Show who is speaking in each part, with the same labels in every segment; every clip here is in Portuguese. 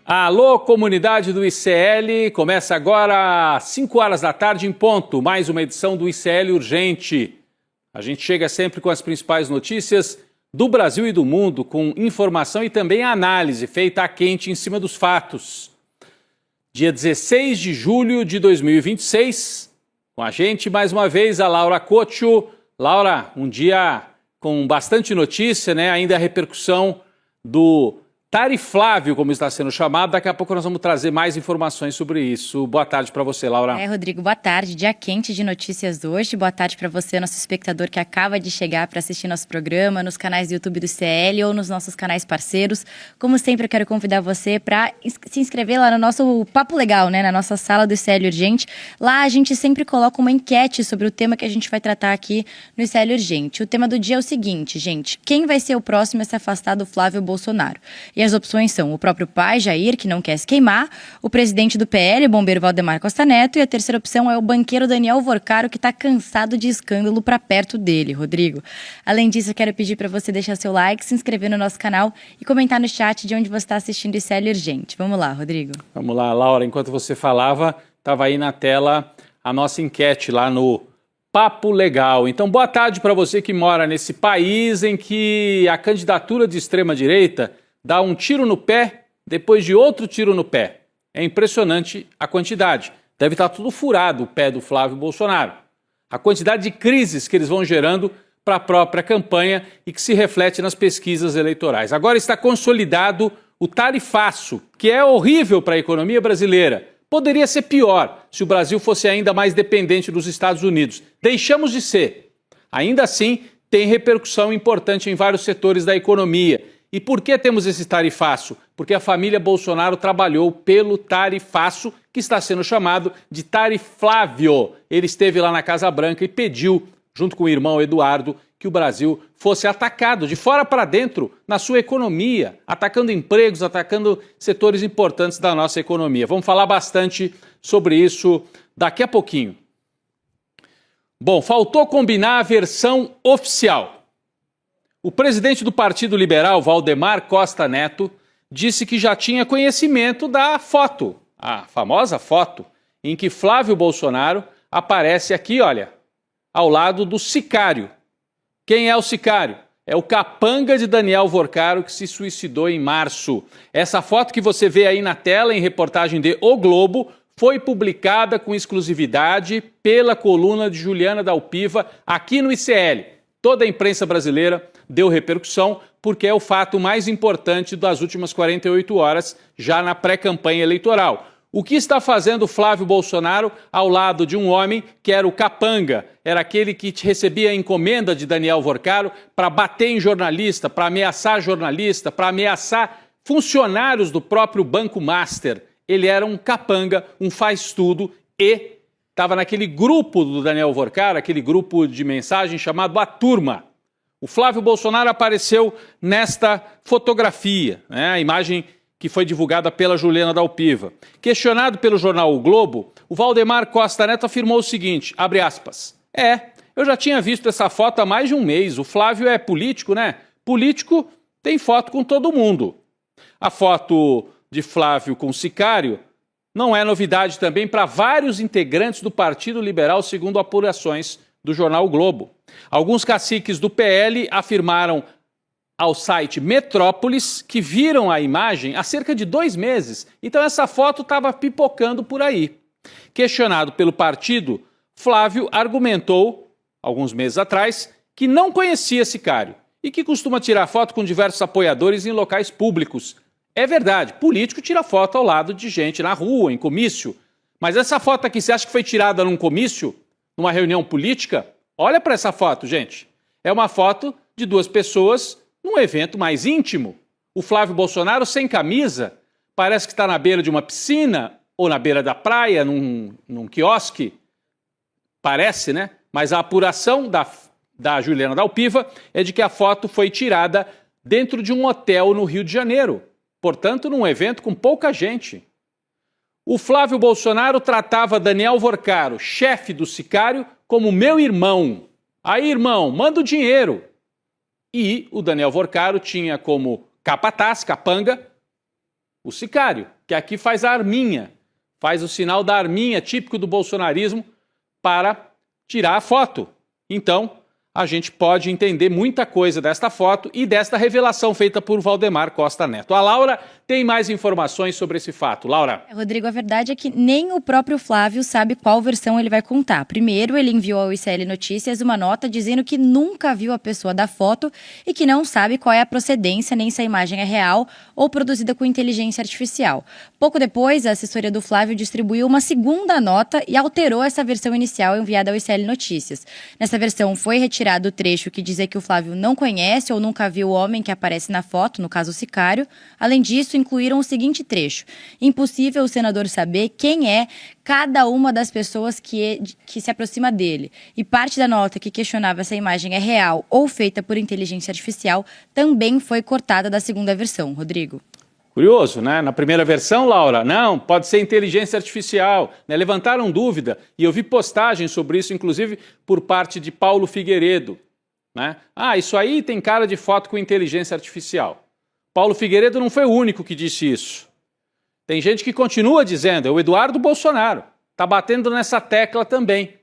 Speaker 1: Alô, comunidade do ICL, começa agora às 5 horas da tarde em ponto, mais uma edição do ICL Urgente. A gente chega sempre com as principais notícias do Brasil e do mundo, com informação e também análise feita a quente em cima dos fatos. Dia 16 de julho de 2026, com a gente mais uma vez a Laura Coccio. Laura, um dia com bastante notícia, né? Ainda a repercussão do Tariflávio, como está sendo chamado. Daqui a pouco nós vamos trazer mais informações sobre isso. Boa tarde para você, Laura.
Speaker 2: Rodrigo, boa tarde. Dia quente de notícias hoje. Boa tarde para você, nosso espectador que acaba de chegar para assistir nosso programa nos canais do YouTube do CL ou nos nossos canais parceiros. Como sempre, eu quero convidar você para se inscrever lá no nosso Papo Legal, né? Na nossa sala do ICL Urgente. Lá a gente sempre coloca uma enquete sobre o tema que a gente vai tratar aqui no ICL Urgente. O tema do dia é o seguinte, gente. Quem vai ser o próximo a se afastar do Flávio Bolsonaro? E as opções são o próprio pai, Jair, que não quer se queimar, o presidente do PL, o bombeiro Valdemar Costa Neto, e a terceira opção é o banqueiro Daniel Vorcaro, que está cansado de escândalo para perto dele, Rodrigo. Além disso, eu quero pedir para você deixar seu like, se inscrever no nosso canal e comentar no chat de onde você está assistindo o ICL Urgente. Vamos lá, Rodrigo.
Speaker 1: Vamos lá, Laura. Enquanto você falava, estava aí na tela a nossa enquete lá no Papo Legal. Então, boa tarde para você que mora nesse país em que a candidatura de extrema-direita dá um tiro no pé depois de outro tiro no pé. É impressionante a quantidade. Deve estar tudo furado o pé do Flávio Bolsonaro. A quantidade de crises que eles vão gerando para a própria campanha e que se reflete nas pesquisas eleitorais. Agora está consolidado o tarifaço, que é horrível para a economia brasileira. Poderia ser pior se o Brasil fosse ainda mais dependente dos Estados Unidos. Deixamos de ser. Ainda assim, tem repercussão importante em vários setores da economia. E por que temos esse tarifaço? Porque a família Bolsonaro trabalhou pelo tarifaço, que está sendo chamado de Tariflávio. Ele esteve lá na Casa Branca e pediu, junto com o irmão Eduardo, que o Brasil fosse atacado de fora para dentro na sua economia, atacando empregos, atacando setores importantes da nossa economia. Vamos falar bastante sobre isso daqui a pouquinho. Bom, faltou combinar a versão oficial. O presidente do Partido Liberal, Valdemar Costa Neto, disse que já tinha conhecimento da foto, a famosa foto, em que Flávio Bolsonaro aparece aqui, olha, ao lado do sicário. Quem é o sicário? É o capanga de Daniel Vorcaro, que se suicidou em março. Essa foto que você vê aí na tela, em reportagem de O Globo, foi publicada com exclusividade pela coluna de Juliana Dalpiva aqui no ICL. Toda a imprensa brasileira deu repercussão porque é o fato mais importante das últimas 48 horas, já na pré-campanha eleitoral. O que está fazendo Flávio Bolsonaro ao lado de um homem que era o capanga, era aquele que recebia a encomenda de Daniel Vorcaro para bater em jornalista, para ameaçar jornalista, para ameaçar funcionários do próprio Banco Master. Ele era um capanga, um faz-tudo e estava naquele grupo do Daniel Vorcaro, aquele grupo de mensagem chamado A Turma. O Flávio Bolsonaro apareceu nesta fotografia, né? A imagem que foi divulgada pela Juliana Dalpiva. Questionado pelo jornal O Globo, o Valdemar Costa Neto afirmou o seguinte, abre aspas, eu já tinha visto essa foto há mais de um mês, o Flávio é político, né? Político tem foto com todo mundo. A foto de Flávio com o sicário não é novidade também para vários integrantes do Partido Liberal, segundo apurações do jornal O Globo. Alguns caciques do PL afirmaram ao site Metrópolis que viram a imagem há cerca de 2 meses. Então essa foto estava pipocando por aí. Questionado pelo partido, Flávio argumentou, alguns meses atrás, que não conhecia sicário e que costuma tirar foto com diversos apoiadores em locais públicos. É verdade, político tira foto ao lado de gente na rua, em comício. Mas essa foto aqui, você acha que foi tirada num comício? Numa reunião política? Olha para essa foto, gente. É uma foto de 2 pessoas num evento mais íntimo. O Flávio Bolsonaro sem camisa, parece que está na beira de uma piscina ou na beira da praia, num quiosque. Parece, né? Mas a apuração da Juliana Dalpiva é de que a foto foi tirada dentro de um hotel no Rio de Janeiro. Portanto, num evento com pouca gente. O Flávio Bolsonaro tratava Daniel Vorcaro, chefe do sicário, como meu irmão. Aí, irmão, manda o dinheiro. E o Daniel Vorcaro tinha como capataz, capanga, o sicário. que aqui faz a arminha, faz o sinal da arminha, típico do bolsonarismo, para tirar a foto. Então, a gente pode entender muita coisa desta foto e desta revelação feita por Valdemar Costa Neto. A Laura tem mais informações sobre esse fato. Laura.
Speaker 2: Rodrigo, a verdade é que nem o próprio Flávio sabe qual versão ele vai contar. Primeiro, ele enviou ao ICL Notícias uma nota dizendo que nunca viu a pessoa da foto e que não sabe qual é a procedência, nem se a imagem é real ou produzida com inteligência artificial. Pouco depois, a assessoria do Flávio distribuiu uma segunda nota e alterou essa versão inicial enviada ao ICL Notícias. Nessa versão foi retirado o trecho que dizia que o Flávio não conhece ou nunca viu o homem que aparece na foto, no caso o sicário. Além disso, incluíram o seguinte trecho: impossível o senador saber quem é cada uma das pessoas que se aproxima dele. E parte da nota que questionava se a imagem é real ou feita por inteligência artificial também foi cortada da segunda versão. Rodrigo.
Speaker 1: Curioso, né? Na primeira versão, Laura, não, pode ser inteligência artificial, né? Levantaram dúvida, e eu vi postagens sobre isso, inclusive por parte de Paulo Figueiredo, né? Ah, isso aí tem cara de foto com inteligência artificial. Paulo Figueiredo não foi o único que disse isso. Tem gente que continua dizendo, é o Eduardo Bolsonaro, está batendo nessa tecla também.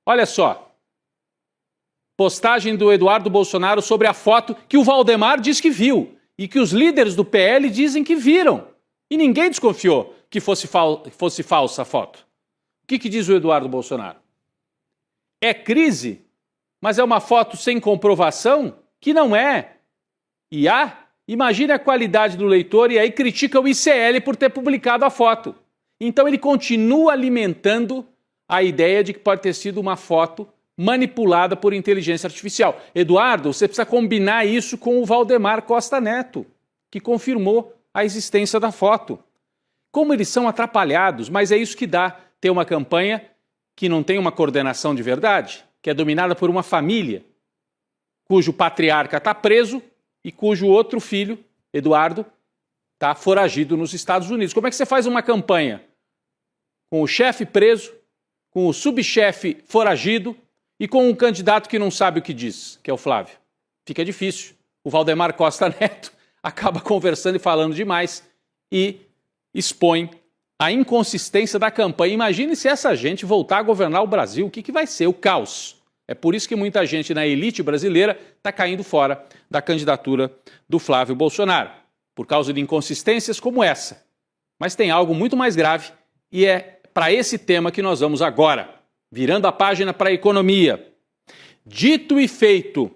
Speaker 1: Olha só, postagem do Eduardo Bolsonaro sobre a foto que o Valdemar diz que viu. E que os líderes do PL dizem que viram. E ninguém desconfiou que fosse falsa a foto. O que diz o Eduardo Bolsonaro? É crise, mas é uma foto sem comprovação? Que não é. E imagine a qualidade do leitor e aí critica o ICL por ter publicado a foto. Então ele continua alimentando a ideia de que pode ter sido uma foto manipulada por inteligência artificial. Eduardo, você precisa combinar isso com o Valdemar Costa Neto, que confirmou a existência da foto. Como eles são atrapalhados, mas é isso que dá ter uma campanha que não tem uma coordenação de verdade, que é dominada por uma família, cujo patriarca está preso e cujo outro filho, Eduardo, está foragido nos Estados Unidos. Como é que você faz uma campanha com o chefe preso, com o subchefe foragido, e com um candidato que não sabe o que diz, que é o Flávio? Fica difícil. O Valdemar Costa Neto acaba conversando e falando demais e expõe a inconsistência da campanha. Imagine se essa gente voltar a governar o Brasil, o que vai ser? O caos. É por isso que muita gente na elite brasileira está caindo fora da candidatura do Flávio Bolsonaro, por causa de inconsistências como essa. Mas tem algo muito mais grave e é para esse tema que nós vamos agora. Virando a página para a economia. Dito e feito,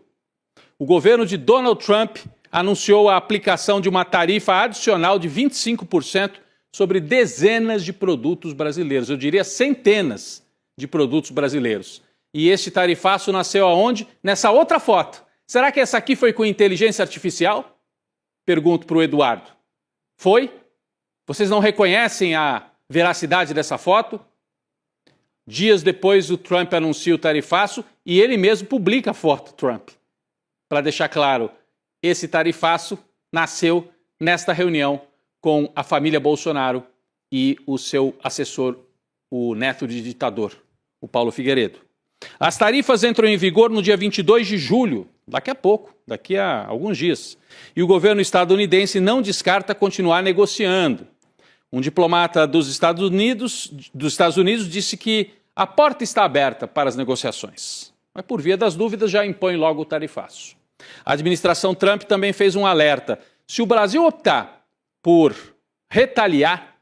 Speaker 1: o governo de Donald Trump anunciou a aplicação de uma tarifa adicional de 25% sobre dezenas de produtos brasileiros. Eu diria centenas de produtos brasileiros. E este tarifaço nasceu aonde? Nessa outra foto. Será que essa aqui foi com inteligência artificial? Pergunto para o Eduardo. Foi? Vocês não reconhecem a veracidade dessa foto? Dias depois, o Trump anuncia o tarifaço e ele mesmo publica a foto, Trump. Para deixar claro, esse tarifaço nasceu nesta reunião com a família Bolsonaro e o seu assessor, o neto de ditador, o Paulo Figueiredo. As tarifas entram em vigor no dia 22 de julho, daqui a pouco, daqui a alguns dias. E o governo estadunidense não descarta continuar negociando. Um diplomata dos Estados Unidos disse que a porta está aberta para as negociações. Mas por via das dúvidas já impõe logo o tarifaço. A administração Trump também fez um alerta. Se o Brasil optar por retaliar,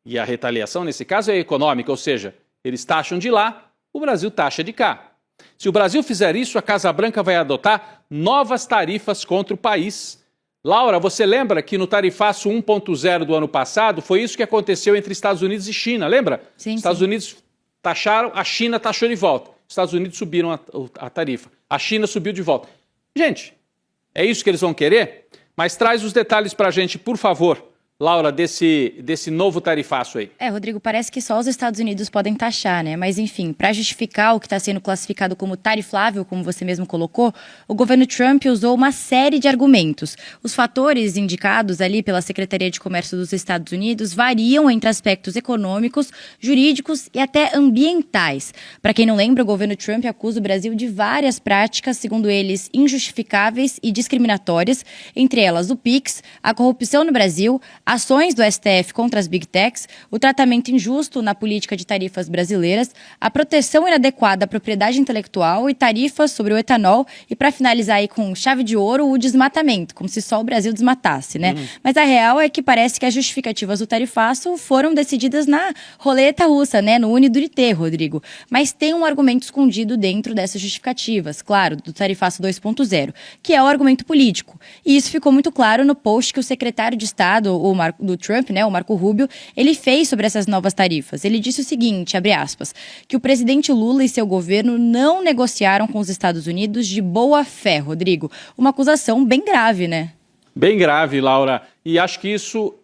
Speaker 1: e a retaliação nesse caso é econômica, ou seja, eles taxam de lá, o Brasil taxa de cá. Se o Brasil fizer isso, a Casa Branca vai adotar novas tarifas contra o país. Laura, você lembra que no tarifaço 1.0 do ano passado foi isso que aconteceu entre Estados Unidos e China, lembra?
Speaker 2: Sim,
Speaker 1: Estados Unidos taxaram, a China taxou de volta. Estados Unidos subiram a tarifa. A China subiu de volta. Gente, é isso que eles vão querer? Mas traz os detalhes para a gente, por favor, Laura, desse novo tarifaço aí.
Speaker 2: Rodrigo, parece que só os Estados Unidos podem taxar, né? Mas, enfim, para justificar o que está sendo classificado como tarifável, como você mesmo colocou, o governo Trump usou uma série de argumentos. Os fatores indicados ali pela Secretaria de Comércio dos Estados Unidos variam entre aspectos econômicos, jurídicos e até ambientais. Para quem não lembra, o governo Trump acusa o Brasil de várias práticas, segundo eles, injustificáveis e discriminatórias, entre elas o PIX, a corrupção no Brasil, ações do STF contra as Big Techs, o tratamento injusto na política de tarifas brasileiras, a proteção inadequada à propriedade intelectual e tarifas sobre o etanol e, para finalizar aí com chave de ouro, o desmatamento, como se só o Brasil desmatasse, né? Mas a real é que parece que as justificativas do tarifaço foram decididas na roleta russa, né? No Unidurité, Rodrigo. Mas tem um argumento escondido dentro dessas justificativas, claro, do tarifaço 2.0, que é o argumento político. E isso ficou muito claro no post que o secretário de Estado do Trump, né, o Marco Rubio, ele fez sobre essas novas tarifas. Ele disse o seguinte, abre aspas, que o presidente Lula e seu governo não negociaram com os Estados Unidos de boa fé, Rodrigo. Uma acusação bem grave, né?
Speaker 1: Bem grave, Laura. E acho que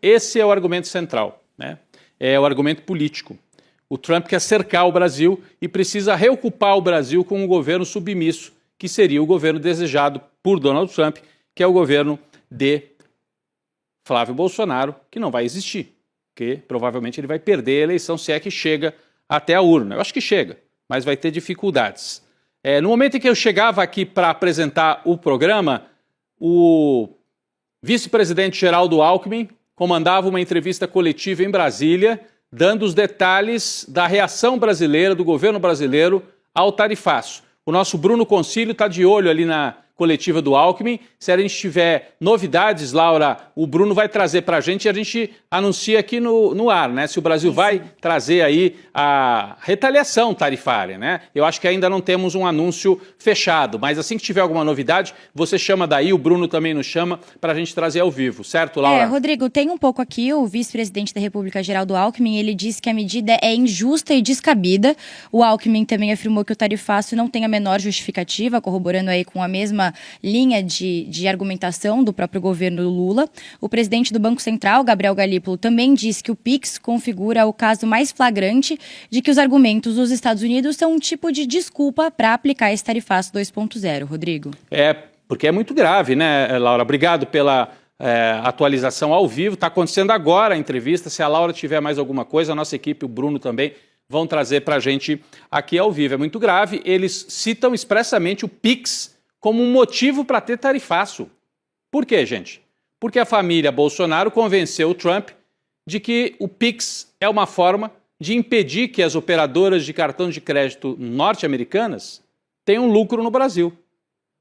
Speaker 1: esse é o argumento central, né? É o argumento político. O Trump quer cercar o Brasil e precisa reocupar o Brasil com um governo submisso, que seria o governo desejado por Donald Trump, que é o governo de Flávio Bolsonaro, que não vai existir, porque provavelmente ele vai perder a eleição, se é que chega até a urna. Eu acho que chega, mas vai ter dificuldades. No momento em que eu chegava aqui para apresentar o programa, o vice-presidente Geraldo Alckmin comandava uma entrevista coletiva em Brasília, dando os detalhes da reação brasileira, do governo brasileiro, ao tarifaço. O nosso Bruno Concílio está de olho ali na coletiva do Alckmin. Se a gente tiver novidades, Laura, o Bruno vai trazer para a gente e a gente anuncia aqui no ar, né? Se o Brasil vai trazer aí a retaliação tarifária, né? Eu acho que ainda não temos um anúncio fechado, mas assim que tiver alguma novidade, você chama daí, o Bruno também nos chama para a gente trazer ao vivo, certo, Laura?
Speaker 2: Rodrigo, tem um pouco aqui, o vice-presidente da República, Geraldo Alckmin, ele disse que a medida é injusta e descabida. O Alckmin também afirmou que o tarifaço não tem a menor justificativa, corroborando aí com a mesma linha de argumentação do próprio governo Lula. O presidente do Banco Central, Gabriel Galípolo, também disse que o PIX configura o caso mais flagrante de que os argumentos dos Estados Unidos são um tipo de desculpa para aplicar esse tarifaço 2.0, Rodrigo.
Speaker 1: Porque é muito grave, né, Laura? Obrigado pela atualização ao vivo. Está acontecendo agora a entrevista. Se a Laura tiver mais alguma coisa, a nossa equipe, o Bruno também, vão trazer para a gente aqui ao vivo. É muito grave. Eles citam expressamente o PIX como um motivo para ter tarifaço. Por quê, gente? Porque a família Bolsonaro convenceu o Trump de que o PIX é uma forma de impedir que as operadoras de cartão de crédito norte-americanas tenham lucro no Brasil.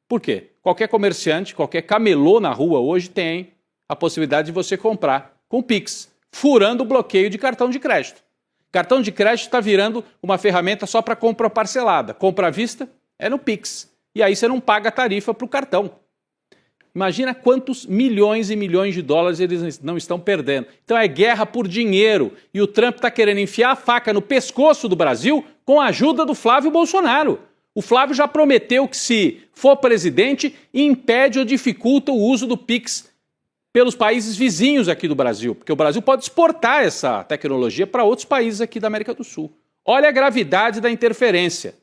Speaker 1: Por quê? Qualquer comerciante, qualquer camelô na rua hoje tem a possibilidade de você comprar com PIX, furando o bloqueio de cartão de crédito. Cartão de crédito está virando uma ferramenta só para compra parcelada. Compra à vista é no PIX. E aí você não paga a tarifa para o cartão. Imagina quantos milhões e milhões de dólares eles não estão perdendo. Então é guerra por dinheiro. E o Trump está querendo enfiar a faca no pescoço do Brasil com a ajuda do Flávio Bolsonaro. O Flávio já prometeu que, se for presidente, impede ou dificulta o uso do PIX pelos países vizinhos aqui do Brasil. Porque o Brasil pode exportar essa tecnologia para outros países aqui da América do Sul. Olha a gravidade da interferência.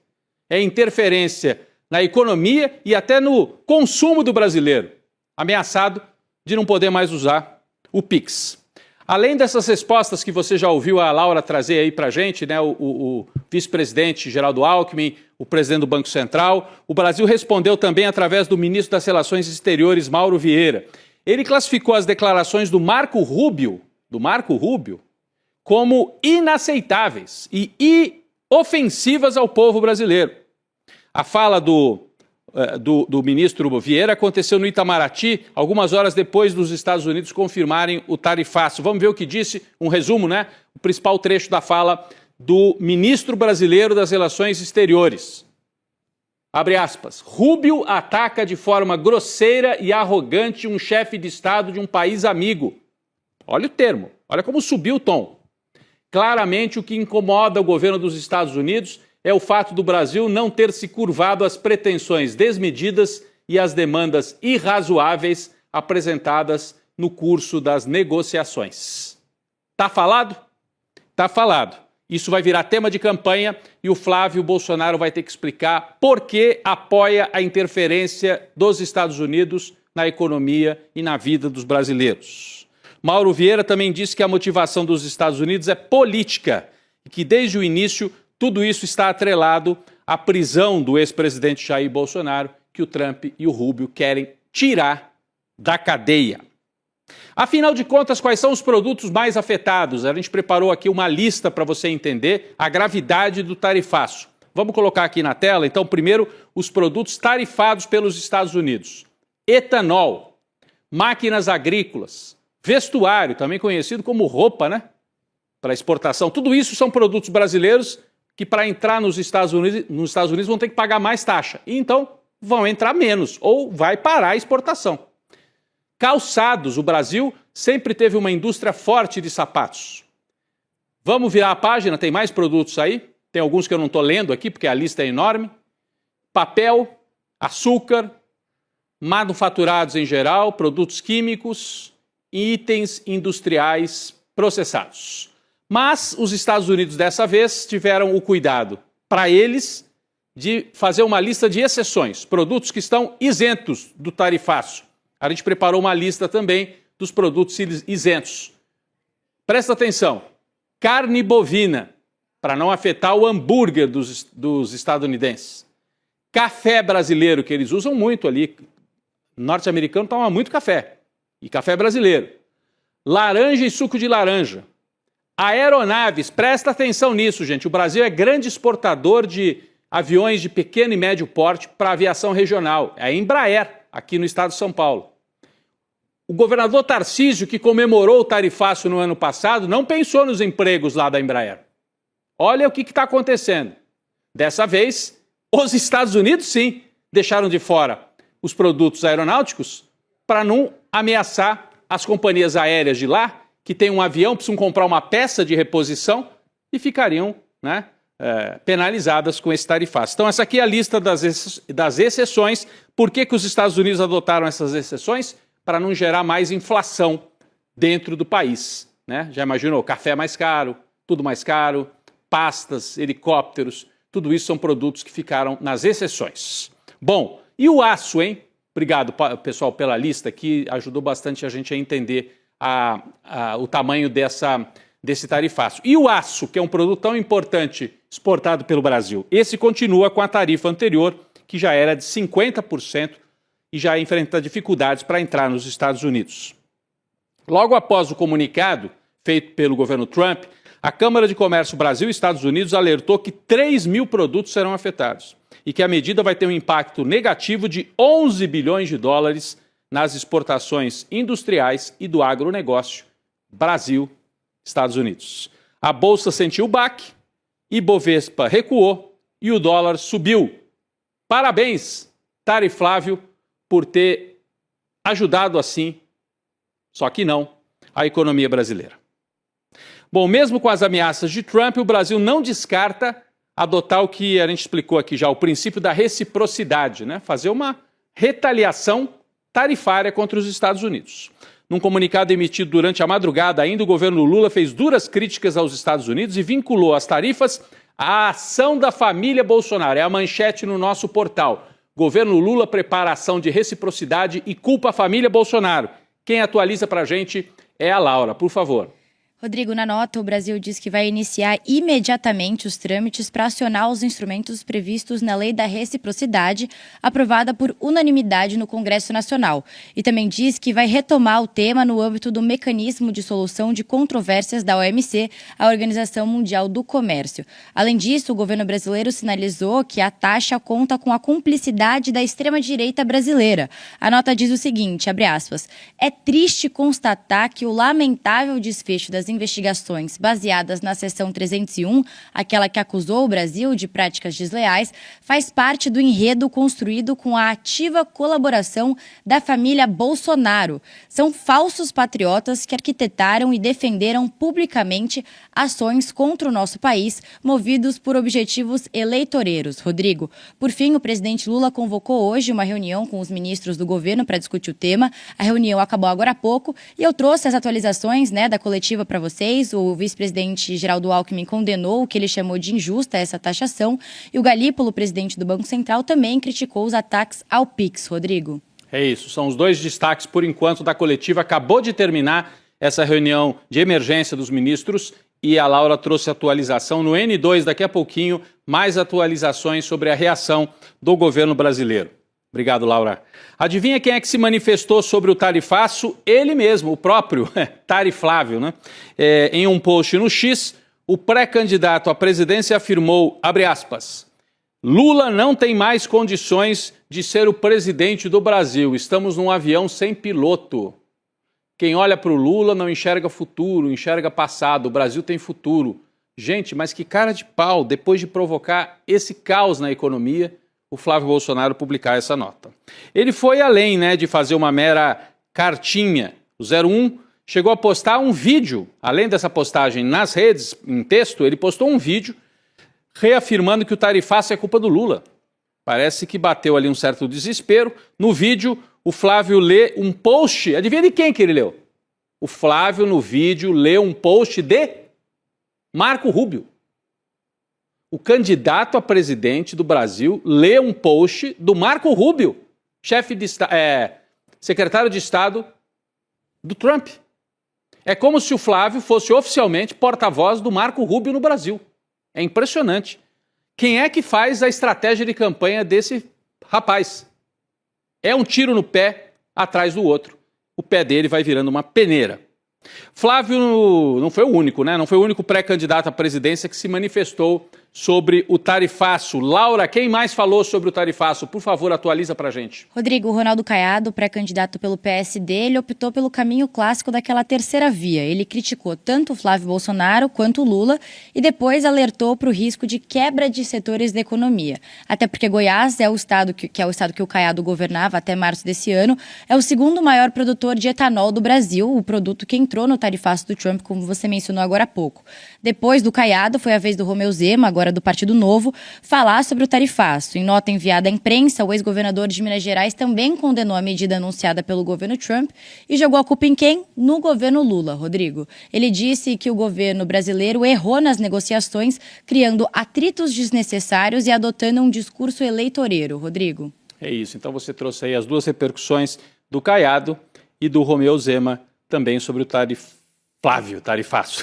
Speaker 1: É interferência na economia e até no consumo do brasileiro, ameaçado de não poder mais usar o PIX. Além dessas respostas que você já ouviu a Laura trazer aí para a gente, né, o vice-presidente Geraldo Alckmin, o presidente do Banco Central, o Brasil respondeu também através do ministro das Relações Exteriores, Mauro Vieira. Ele classificou as declarações do Marco Rubio, como inaceitáveis e ofensivas ao povo brasileiro. A fala do ministro Vieira aconteceu no Itamaraty, algumas horas depois dos Estados Unidos confirmarem o tarifaço. Vamos ver o que disse, um resumo, né? O principal trecho da fala do ministro brasileiro das Relações Exteriores. Abre aspas. Rubio ataca de forma grosseira e arrogante um chefe de Estado de um país amigo. Olha o termo, olha como subiu o tom. Claramente o que incomoda o governo dos Estados Unidos é o fato do Brasil não ter se curvado às pretensões desmedidas e às demandas irrazoáveis apresentadas no curso das negociações. Tá falado? Tá falado. Isso vai virar tema de campanha e o Flávio Bolsonaro vai ter que explicar por que apoia a interferência dos Estados Unidos na economia e na vida dos brasileiros. Mauro Vieira também disse que a motivação dos Estados Unidos é política e que desde o início tudo isso está atrelado à prisão do ex-presidente Jair Bolsonaro, que o Trump e o Rubio querem tirar da cadeia. Afinal de contas, quais são os produtos mais afetados? A gente preparou aqui uma lista para você entender a gravidade do tarifaço. Vamos colocar aqui na tela, então, primeiro, os produtos tarifados pelos Estados Unidos. Etanol, máquinas agrícolas, vestuário, também conhecido como roupa, né? Para exportação. Tudo isso são produtos brasileiros que, para entrar nos Estados Unidos, vão ter que pagar mais taxa. E então vão entrar menos, ou vai parar a exportação. Calçados, o Brasil sempre teve uma indústria forte de sapatos. Vamos virar a página, tem mais produtos aí? Tem alguns que eu não estou lendo aqui, porque a lista é enorme. Papel, açúcar, manufaturados em geral, produtos químicos e itens industriais processados. Mas os Estados Unidos, dessa vez, tiveram o cuidado, para eles, de fazer uma lista de exceções, produtos que estão isentos do tarifaço. A gente preparou uma lista também dos produtos isentos. Presta atenção, carne bovina, para não afetar o hambúrguer dos estadunidenses. Café brasileiro, que eles usam muito ali. Norte-americano toma muito café. E café brasileiro. Laranja e suco de laranja. Aeronaves, presta atenção nisso, gente. O Brasil é grande exportador de aviões de pequeno e médio porte para aviação regional. É a Embraer, aqui no estado de São Paulo. O governador Tarcísio, que comemorou o tarifaço no ano passado, não pensou nos empregos lá da Embraer. Olha o que está acontecendo. Dessa vez, os Estados Unidos, sim, deixaram de fora os produtos aeronáuticos para não ameaçar as companhias aéreas de lá, que têm um avião, precisam comprar uma peça de reposição e ficariam, né, penalizadas com esse tarifaço. Então, essa aqui é a lista das exceções. Por que os Estados Unidos adotaram essas exceções? Para não gerar mais inflação dentro do país, né? Já imaginou? Café mais caro, tudo mais caro, pastas, helicópteros, tudo isso são produtos que ficaram nas exceções. Bom, e o aço, hein? Obrigado, pessoal, pela lista, que ajudou bastante a gente a entender o tamanho desse tarifaço. E o aço, que é um produto tão importante exportado pelo Brasil, esse continua com a tarifa anterior, que já era de 50% e já enfrenta dificuldades para entrar nos Estados Unidos. Logo após o comunicado feito pelo governo Trump, a Câmara de Comércio Brasil e Estados Unidos alertou que 3 mil produtos serão afetados e que a medida vai ter um impacto negativo de 11 bilhões de dólares nas exportações industriais e do agronegócio Brasil-Estados Unidos. A Bolsa sentiu o baque, Ibovespa recuou e o dólar subiu. Parabéns, Tari Flávio, por ter ajudado assim, só que não, a economia brasileira. Bom, mesmo com as ameaças de Trump, o Brasil não descarta adotar o que a gente explicou aqui já, o princípio da reciprocidade, né? Fazer uma retaliação tarifária contra os Estados Unidos. Num comunicado emitido durante a madrugada, ainda o governo Lula fez duras críticas aos Estados Unidos e vinculou as tarifas à ação da família Bolsonaro. É a manchete no nosso portal. Governo Lula prepara ação de reciprocidade e culpa a família Bolsonaro. Quem atualiza para a gente é a Laura, por favor.
Speaker 2: Rodrigo, na nota, o Brasil diz que vai iniciar imediatamente os trâmites para acionar os instrumentos previstos na Lei da Reciprocidade, aprovada por unanimidade no Congresso Nacional. E também diz que vai retomar o tema no âmbito do Mecanismo de Solução de Controvérsias da OMC, a Organização Mundial do Comércio. Além disso, o governo brasileiro sinalizou que a taxa conta com a cumplicidade da extrema-direita brasileira. A nota diz o seguinte, abre aspas, é triste constatar que o lamentável desfecho das investigações baseadas na seção 301, aquela que acusou o Brasil de práticas desleais, faz parte do enredo construído com a ativa colaboração da família Bolsonaro. São falsos patriotas que arquitetaram e defenderam publicamente ações contra o nosso país, movidos por objetivos eleitoreiros. Rodrigo, por fim, o presidente Lula convocou hoje uma reunião com os ministros do governo para discutir o tema. A reunião acabou agora há pouco e eu trouxe as atualizações, da coletiva para vocês. O vice-presidente Geraldo Alckmin condenou o que ele chamou de injusta essa taxação e o Galípolo, presidente do Banco Central, também criticou os ataques ao Pix. Rodrigo.
Speaker 1: É isso, são os dois destaques, por enquanto, da coletiva. Acabou de terminar essa reunião de emergência dos ministros e a Laura trouxe atualização no N2, daqui a pouquinho, mais atualizações sobre a reação do governo brasileiro. Obrigado, Laura. Adivinha quem é que se manifestou sobre o tarifaço? Ele mesmo, o próprio Tariflávio, né? Em um post no X, o pré-candidato à presidência afirmou, abre aspas, Lula não tem mais condições de ser o presidente do Brasil. Estamos num avião sem piloto. Quem olha para o Lula não enxerga futuro, enxerga passado. O Brasil tem futuro. Gente, mas que cara de pau, depois de provocar esse caos na economia, o Flávio Bolsonaro publicar essa nota. Ele foi além, né, de fazer uma mera cartinha. O 01 chegou a postar um vídeo. Além dessa postagem nas redes, em texto, ele postou um vídeo reafirmando que o tarifaço é culpa do Lula. Parece que bateu ali um certo desespero. No vídeo, o Flávio lê um post. Adivinha de quem que ele leu? O Flávio, no vídeo, lê um post de Marco Rubio. O candidato a presidente do Brasil lê um post do Marco Rubio, secretário de Estado do Trump. É como se o Flávio fosse oficialmente porta-voz do Marco Rubio no Brasil. É impressionante. Quem é que faz a estratégia de campanha desse rapaz? É um tiro no pé atrás do outro. O pé dele vai virando uma peneira. Flávio não foi o único, né? Não foi o único pré-candidato à presidência que se manifestou sobre o tarifaço. Laura, quem mais falou sobre o tarifaço? Por favor, atualiza pra gente.
Speaker 2: Rodrigo, o Ronaldo Caiado, pré-candidato pelo PSD, ele optou pelo caminho clássico daquela terceira via. Ele criticou tanto o Flávio Bolsonaro quanto o Lula e depois alertou para o risco de quebra de setores da economia. Até porque Goiás é o estado que é o estado que o Caiado governava até março desse ano, é o segundo maior produtor de etanol do Brasil, o produto que entrou no tarifaço do Trump, como você mencionou agora há pouco. Depois do Caiado, foi a vez do Romeu Zema, agora do Partido Novo, falar sobre o tarifaço. Em nota enviada à imprensa, o ex-governador de Minas Gerais também condenou a medida anunciada pelo governo Trump e jogou a culpa em quem? No governo Lula, Rodrigo. Ele disse que o governo brasileiro errou nas negociações, criando atritos desnecessários e adotando um discurso eleitoreiro, Rodrigo.
Speaker 1: É isso, então você trouxe aí as duas repercussões do Caiado e do Romeu Zema também sobre o tarifaço.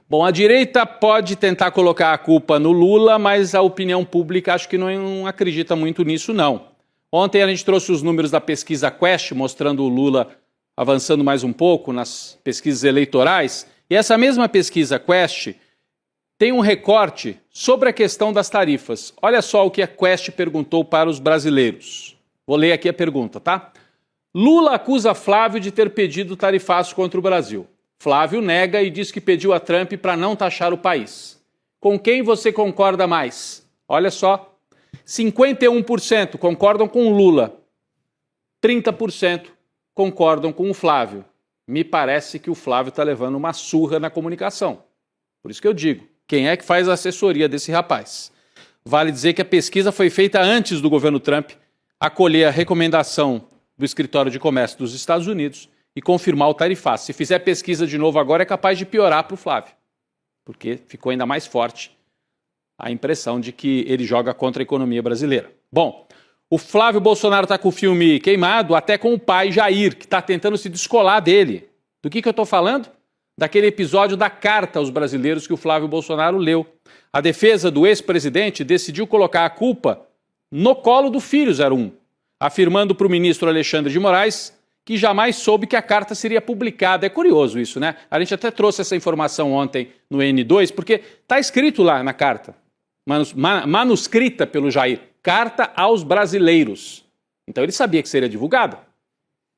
Speaker 1: Bom, a direita pode tentar colocar a culpa no Lula, mas a opinião pública acho que não acredita muito nisso, não. Ontem a gente trouxe os números da pesquisa Quest, mostrando o Lula avançando mais um pouco nas pesquisas eleitorais, e essa mesma pesquisa Quest tem um recorte sobre a questão das tarifas. Olha só o que a Quest perguntou para os brasileiros. Vou ler aqui a pergunta, tá? Lula acusa Flávio de ter pedido tarifaço contra o Brasil. Flávio nega e diz que pediu a Trump para não taxar o país. Com quem você concorda mais? Olha só, 51% concordam com o Lula, 30% concordam com o Flávio. Me parece que o Flávio está levando uma surra na comunicação. Por isso que eu digo, quem é que faz a assessoria desse rapaz? Vale dizer que a pesquisa foi feita antes do governo Trump acolher a recomendação do Escritório de Comércio dos Estados Unidos e confirmar o tarifaço. Se fizer pesquisa de novo agora, é capaz de piorar para o Flávio, porque ficou ainda mais forte a impressão de que ele joga contra a economia brasileira. Bom, o Flávio Bolsonaro está com o filme queimado, até com o pai Jair, que está tentando se descolar dele. Do que eu estou falando? Daquele episódio da carta aos brasileiros que o Flávio Bolsonaro leu. A defesa do ex-presidente decidiu colocar a culpa no colo do filho 01, afirmando para o ministro Alexandre de Moraes que jamais soube que a carta seria publicada. É curioso isso, né? A gente até trouxe essa informação ontem no N2, porque está escrito lá na carta, manuscrita pelo Jair, carta aos brasileiros. Então ele sabia que seria divulgada.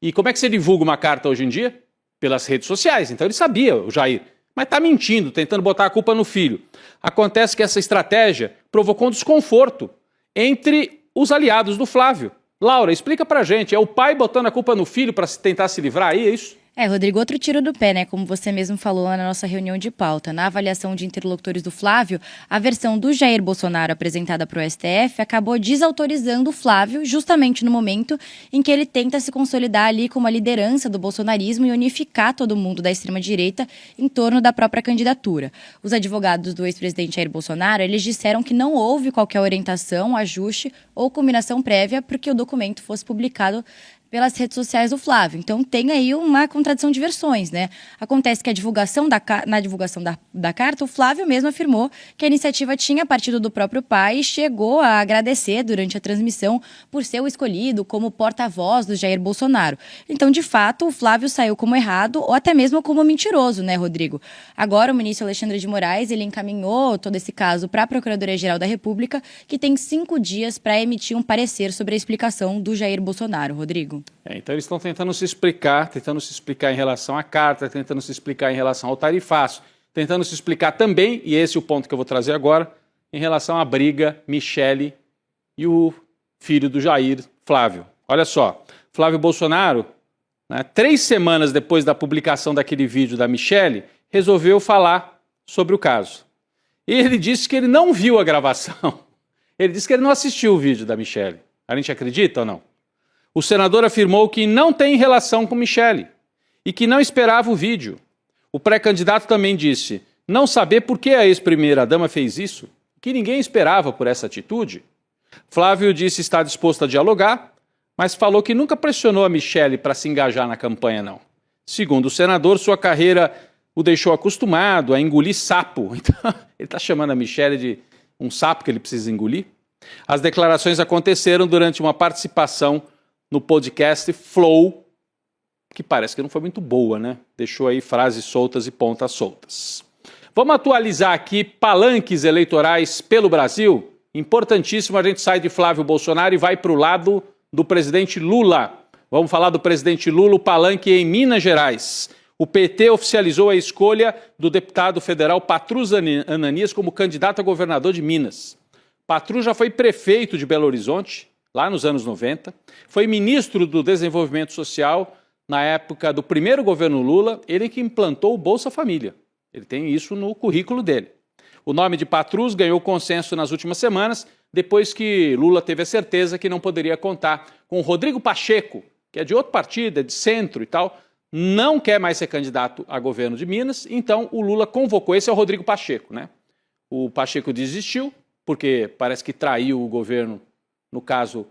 Speaker 1: E como é que se divulga uma carta hoje em dia? Pelas redes sociais. Então ele sabia, o Jair, mas está mentindo, tentando botar a culpa no filho. Acontece que essa estratégia provocou um desconforto entre os aliados do Flávio. Laura, explica pra gente, é o pai botando a culpa no filho para tentar se livrar aí, é isso?
Speaker 2: Rodrigo, outro tiro do pé, né? Como você mesmo falou lá na nossa reunião de pauta. Na avaliação de interlocutores do Flávio, a versão do Jair Bolsonaro apresentada para o STF acabou desautorizando o Flávio justamente no momento em que ele tenta se consolidar ali como a liderança do bolsonarismo e unificar todo mundo da extrema-direita em torno da própria candidatura. Os advogados do ex-presidente Jair Bolsonaro, eles disseram que não houve qualquer orientação, ajuste ou combinação prévia para que o documento fosse publicado pelas redes sociais do Flávio. Então tem aí uma contradição de versões, né? Acontece que na divulgação da carta, o Flávio mesmo afirmou que a iniciativa tinha partido do próprio pai e chegou a agradecer durante a transmissão por ser o escolhido como porta-voz do Jair Bolsonaro. Então, de fato, o Flávio saiu como errado ou até mesmo como mentiroso, né, Rodrigo? Agora, o ministro Alexandre de Moraes, ele encaminhou todo esse caso para a Procuradoria-Geral da República, que tem 5 dias para emitir um parecer sobre a explicação do Jair Bolsonaro, Rodrigo.
Speaker 1: Então eles estão tentando se explicar em relação à carta, tentando se explicar em relação ao tarifaço, tentando se explicar também, e esse é o ponto que eu vou trazer agora, em relação à briga Michele e o filho do Jair, Flávio. Olha só, Flávio Bolsonaro, 3 semanas depois da publicação daquele vídeo da Michele, resolveu falar sobre o caso. E ele disse que ele não viu a gravação. Ele disse que ele não assistiu o vídeo da Michele. A gente acredita ou não? O senador afirmou que não tem relação com Michele e que não esperava o vídeo. O pré-candidato também disse não saber por que a ex-primeira-dama fez isso, que ninguém esperava por essa atitude. Flávio disse estar disposto a dialogar, mas falou que nunca pressionou a Michele para se engajar na campanha, não. Segundo o senador, sua carreira o deixou acostumado a engolir sapo. Então, ele está chamando a Michele de um sapo que ele precisa engolir. As declarações aconteceram durante uma participação no podcast Flow, que parece que não foi muito boa, né? Deixou aí frases soltas e pontas soltas. Vamos atualizar aqui palanques eleitorais pelo Brasil. Importantíssimo, a gente sai de Flávio Bolsonaro e vai para o lado do presidente Lula. Vamos falar do presidente Lula, o palanque em Minas Gerais. O PT oficializou a escolha do deputado federal Patrus Ananias como candidato a governador de Minas. Patrus já foi prefeito de Belo Horizonte, lá nos anos 90, foi ministro do Desenvolvimento Social na época do primeiro governo Lula, ele que implantou o Bolsa Família. Ele tem isso no currículo dele. O nome de Patrus ganhou consenso nas últimas semanas, depois que Lula teve a certeza que não poderia contar com Rodrigo Pacheco, que é de outro partido, é de centro e tal, não quer mais ser candidato a governo de Minas, então o Lula convocou, esse é o Rodrigo Pacheco, né? O Pacheco desistiu, porque parece que traiu o governo no caso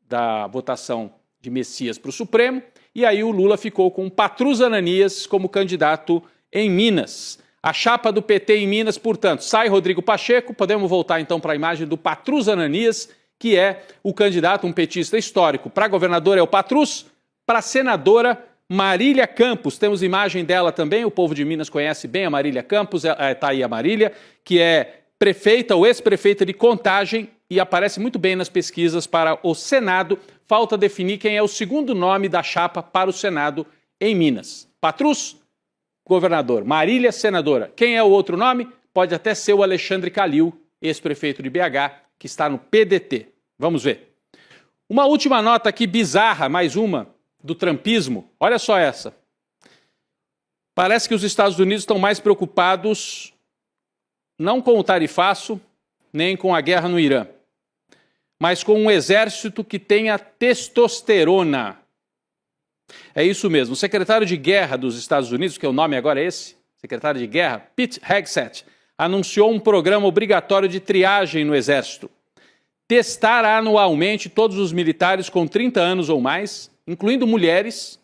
Speaker 1: da votação de Messias para o Supremo, e aí o Lula ficou com Patrus Ananias como candidato em Minas. A chapa do PT em Minas, portanto, sai Rodrigo Pacheco, podemos voltar então para a imagem do Patrus Ananias, que é o candidato, um petista histórico. Para governador é o Patrus, para senadora Marília Campos, temos imagem dela também, o povo de Minas conhece bem a Marília Campos, está aí a Marília, que é prefeita ou ex-prefeita de Contagem e aparece muito bem nas pesquisas para o Senado. Falta definir quem é o segundo nome da chapa para o Senado em Minas. Patrus, governador. Marília, senadora. Quem é o outro nome? Pode até ser o Alexandre Calil, ex-prefeito de BH, que está no PDT. Vamos ver. Uma última nota aqui bizarra, mais uma, do trumpismo. Olha só essa. Parece que os Estados Unidos estão mais preocupados não com o tarifaço, nem com a guerra no Irã, mas com um exército que tenha testosterona. É isso mesmo. O secretário de Guerra dos Estados Unidos, que o nome agora é esse, secretário de Guerra, Pete Hegseth, anunciou um programa obrigatório de triagem no Exército. Testar anualmente todos os militares com 30 anos ou mais, incluindo mulheres,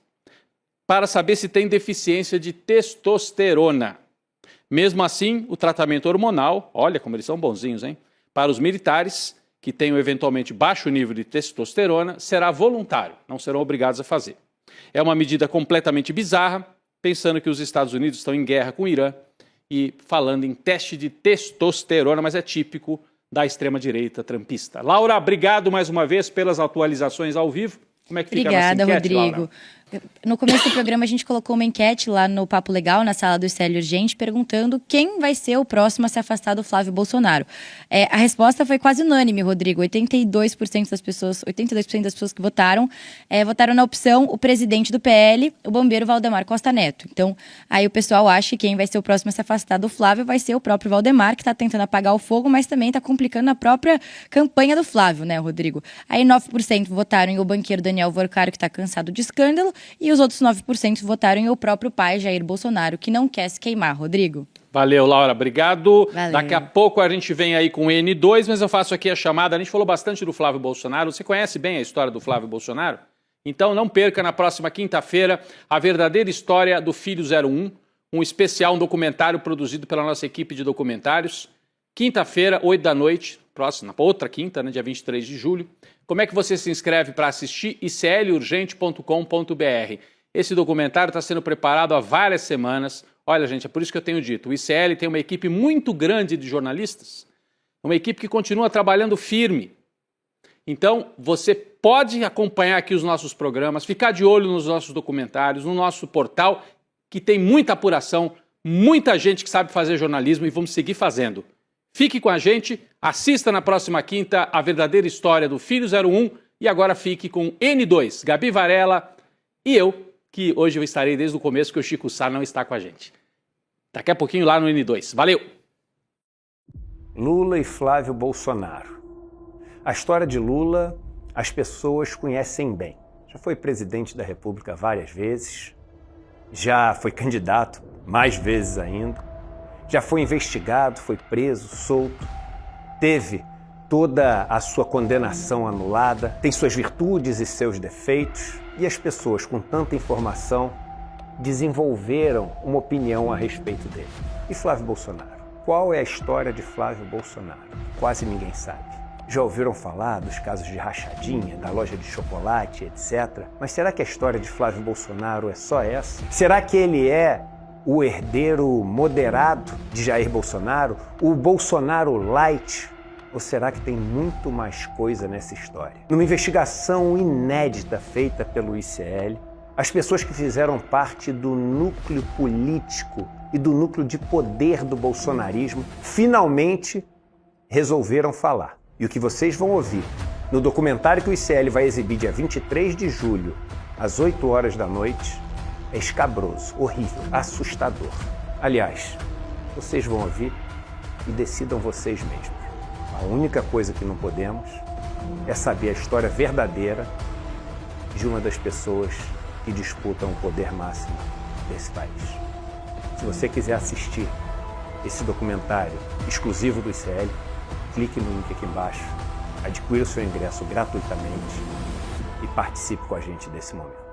Speaker 1: para saber se tem deficiência de testosterona. Mesmo assim, o tratamento hormonal, olha como eles são bonzinhos, hein? Para os militares que tenham eventualmente baixo nível de testosterona, será voluntário, não serão obrigados a fazer. É uma medida completamente bizarra, pensando que os Estados Unidos estão em guerra com o Irã e falando em teste de testosterona, mas é típico da extrema-direita trumpista. Laura, obrigado mais uma vez pelas atualizações ao vivo. Como é que fica a nossa enquete,
Speaker 2: Rodrigo.
Speaker 1: Laura?
Speaker 2: No começo do programa, a gente colocou uma enquete lá no Papo Legal, na sala do ICL Urgente, perguntando quem vai ser o próximo a se afastar do Flávio Bolsonaro. A resposta foi quase unânime, Rodrigo. 82% das pessoas que votaram na opção o presidente do PL, o bombeiro Valdemar Costa Neto. Então, aí o pessoal acha que quem vai ser o próximo a se afastar do Flávio vai ser o próprio Valdemar, que está tentando apagar o fogo, mas também está complicando a própria campanha do Flávio, né, Rodrigo? Aí 9% votaram em o banqueiro Daniel Vorcaro, que está cansado de escândalo, e os outros 9% votaram em o próprio pai, Jair Bolsonaro, que não quer se queimar, Rodrigo.
Speaker 1: Valeu, Laura, obrigado.
Speaker 2: Valeu.
Speaker 1: Daqui a pouco a gente vem aí com o N2, mas eu faço aqui a chamada. A gente falou bastante do Flávio Bolsonaro. Você conhece bem a história do Flávio Bolsonaro? Então não perca na próxima quinta-feira a verdadeira história do Filho 01, um especial, um documentário produzido pela nossa equipe de documentários. Quinta-feira, 8 da noite, próxima, outra quinta, né, dia 23 de julho. Como é que você se inscreve para assistir? iclurgente.com.br. Esse documentário está sendo preparado há várias semanas. Olha, gente, é por isso que eu tenho dito, o ICL tem uma equipe muito grande de jornalistas, uma equipe que continua trabalhando firme. Então, você pode acompanhar aqui os nossos programas, ficar de olho nos nossos documentários, no nosso portal, que tem muita apuração, muita gente que sabe fazer jornalismo e vamos seguir fazendo. Fique com a gente, assista na próxima quinta a verdadeira história do Filho 01 e agora fique com N2, Gabi Varela e eu, que hoje eu estarei desde o começo, porque o Chico Sá não está com a gente. Daqui a pouquinho lá no N2. Valeu!
Speaker 3: Lula e Flávio Bolsonaro. A história de Lula as pessoas conhecem bem. Já foi presidente da República várias vezes, já foi candidato mais vezes ainda, já foi investigado, foi preso, solto, teve toda a sua condenação anulada, tem suas virtudes e seus defeitos, e as pessoas com tanta informação desenvolveram uma opinião a respeito dele. E Flávio Bolsonaro? Qual é a história de Flávio Bolsonaro? Quase ninguém sabe. Já ouviram falar dos casos de rachadinha, da loja de chocolate, etc. Mas será que a história de Flávio Bolsonaro é só essa? Será que ele é o herdeiro moderado de Jair Bolsonaro? O Bolsonaro light? Ou será que tem muito mais coisa nessa história? Numa investigação inédita feita pelo ICL, as pessoas que fizeram parte do núcleo político e do núcleo de poder do bolsonarismo finalmente resolveram falar. E o que vocês vão ouvir no documentário que o ICL vai exibir dia 23 de julho, às 8 horas da noite, é escabroso, horrível, assustador. Aliás, vocês vão ouvir e decidam vocês mesmos. A única coisa que não podemos é saber a história verdadeira de uma das pessoas que disputam o poder máximo desse país. Se você quiser assistir esse documentário exclusivo do ICL, clique no link aqui embaixo, adquira o seu ingresso gratuitamente e participe com a gente desse momento.